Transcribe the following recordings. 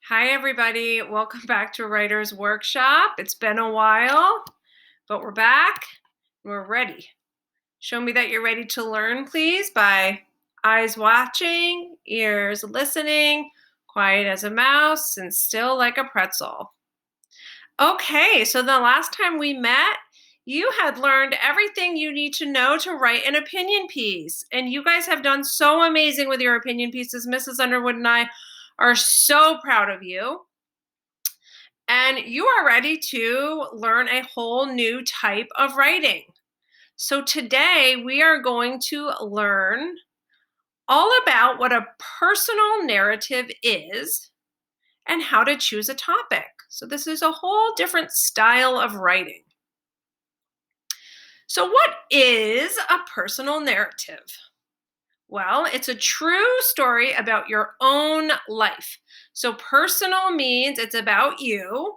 Hi, everybody. Welcome back to Writer's Workshop. It's been a while, but we're back. We're ready. Show me that you're ready to learn, please, by eyes watching, ears listening, quiet as a mouse, and still like a pretzel. Okay, so the last time we met, you had learned everything you need to know to write an opinion piece. And you guys have done so amazing with your opinion pieces. Mrs. Underwood and I are so proud of you. And you are ready to learn a whole new type of writing. So today we are going to learn all about what a personal narrative is and how to choose a topic. So this is a whole different style of writing. So what is a personal narrative? Well, it's a true story about your own life. So personal means it's about you,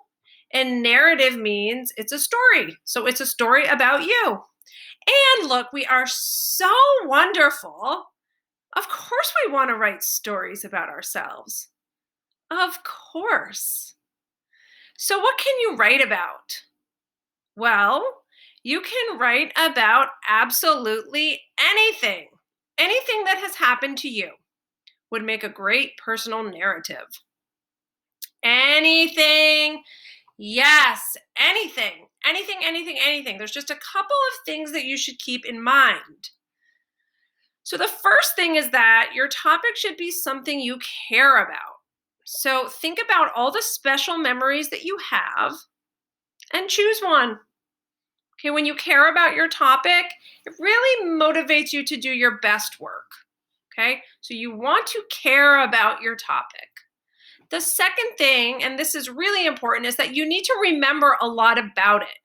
and narrative means it's a story. So it's a story about you. And look, we are so wonderful. Of course, we want to write stories about ourselves. Of course. So, what can you write about? Well, you can write about absolutely anything. Anything that has happened to you would make a great personal narrative. Anything. Yes, anything. Anything, anything, anything. There's just a couple of things that you should keep in mind. So, the first thing is that your topic should be something you care about. So, think about all the special memories that you have and choose one. Okay, when you care about your topic, it really motivates you to do your best work. Okay, so you want to care about your topic. The second thing, and this is really important, is that you need to remember a lot about it.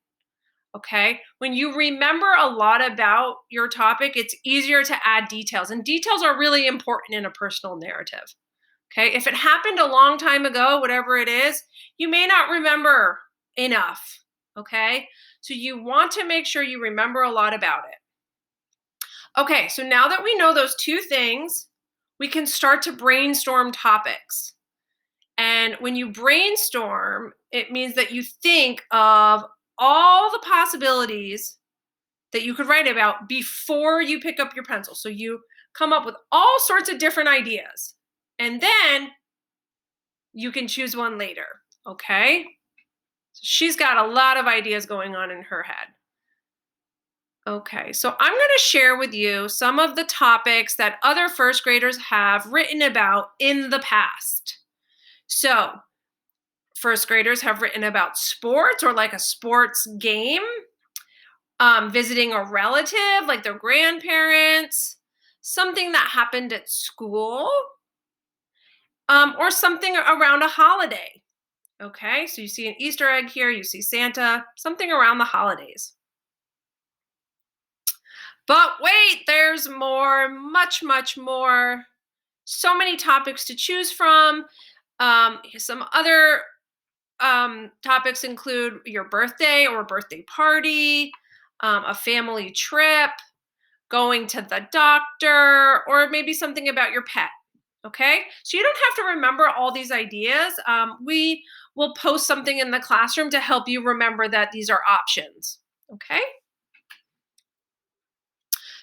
Okay, when you remember a lot about your topic, it's easier to add details, and details are really important in a personal narrative. Okay, if it happened a long time ago, whatever it is, you may not remember enough. Okay, so you want to make sure you remember a lot about it. Okay, so now that we know those two things, we can start to brainstorm topics. And when you brainstorm, it means that you think of all the possibilities that you could write about before you pick up your pencil. So you come up with all sorts of different ideas. And then you can choose one later. Okay? So she's got a lot of ideas going on in her head. Okay, so I'm going to share with you some of the topics that other first graders have written about in the past. So, first graders have written about sports or like a sports game, visiting a relative like their grandparents, something that happened at school, or something around a holiday. Okay, so you see an Easter egg here, you see Santa, something around the holidays. But wait, there's more, much, much more. So many topics to choose from. Some other topics include your birthday or birthday party, a family trip, going to the doctor, or maybe something about your pet. Okay, so you don't have to remember all these ideas. We will post something in the classroom to help you remember that these are options. Okay.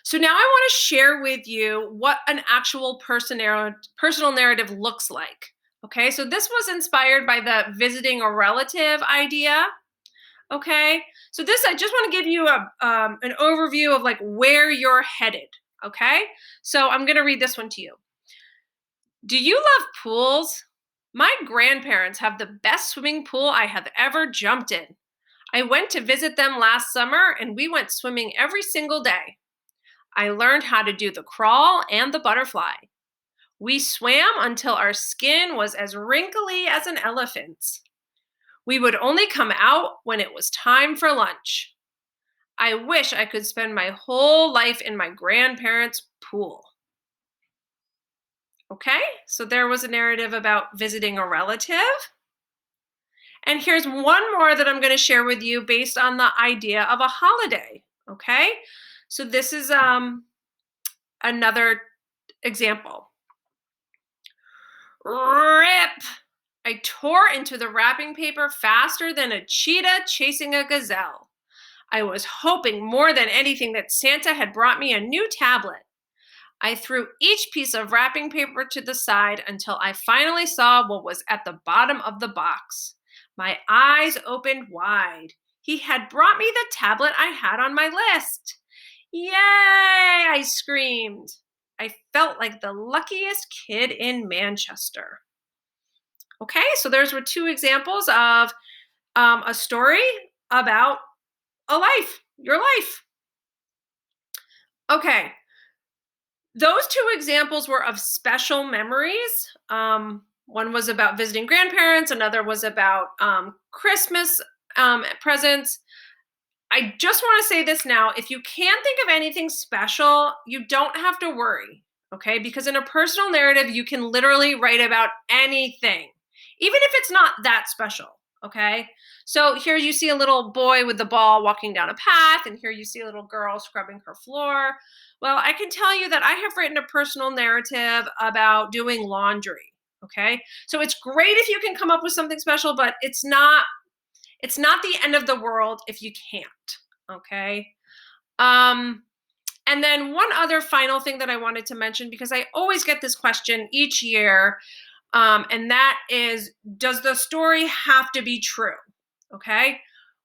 So now I want to share with you what an actual personal narrative looks like. Okay, so this was inspired by the visiting a relative idea. Okay, so this I just want to give you an overview of like where you're headed. Okay, so I'm going to read this one to you. Do you love pools? My grandparents have the best swimming pool I have ever jumped in. I went to visit them last summer and we went swimming every single day. I learned how to do the crawl and the butterfly. We swam until our skin was as wrinkly as an elephant's. We would only come out when it was time for lunch. I wish I could spend my whole life in my grandparents' pool. Okay, so there was a narrative about visiting a relative. And here's one more that I'm going to share with you based on the idea of a holiday. Okay, so this is another example. Rip! I tore into the wrapping paper faster than a cheetah chasing a gazelle. I was hoping more than anything that Santa had brought me a new tablet. I threw each piece of wrapping paper to the side until I finally saw what was at the bottom of the box. My eyes opened wide. He had brought me the tablet I had on my list. Yay! I screamed. I felt like the luckiest kid in Manchester. Okay, so those were two examples of a story about a life, your life. Okay, those two examples were of special memories. One was about visiting grandparents, another was about Christmas presents. I just want to say this now. If you can't think of anything special, you don't have to worry, okay? Because in a personal narrative, you can literally write about anything, even if it's not that special, okay? So here you see a little boy with the ball walking down a path, and here you see a little girl scrubbing her floor. Well, I can tell you that I have written a personal narrative about doing laundry, okay? So it's great if you can come up with something special, but it's not the end of the world if you can't, okay? And then one other final thing that I wanted to mention, because I always get this question each year, and that is, does the story have to be true? Okay?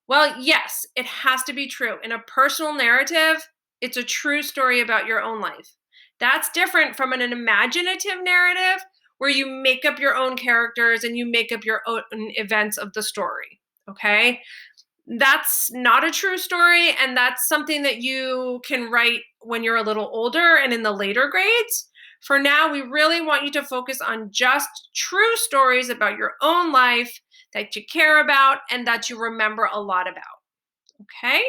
Well, yes, it has to be true. In a personal narrative, it's a true story about your own life. That's different from an imaginative narrative where you make up your own characters and you make up your own events of the story. Okay? That's not a true story, and that's something that you can write when you're a little older and in the later grades. For now, we really want you to focus on just true stories about your own life that you care about and that you remember a lot about. Okay?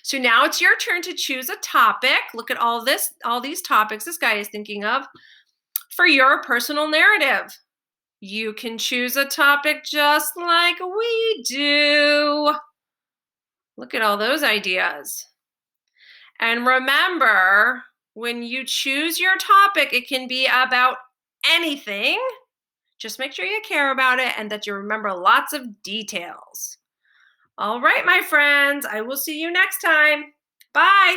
So now it's your turn to choose a topic. Look at all these topics this guy is thinking of for your personal narrative. You can choose a topic just like we do. Look at all those ideas. And remember, when you choose your topic, it can be about anything. Just make sure you care about it and that you remember lots of details. All right, my friends, I will see you next time. Bye.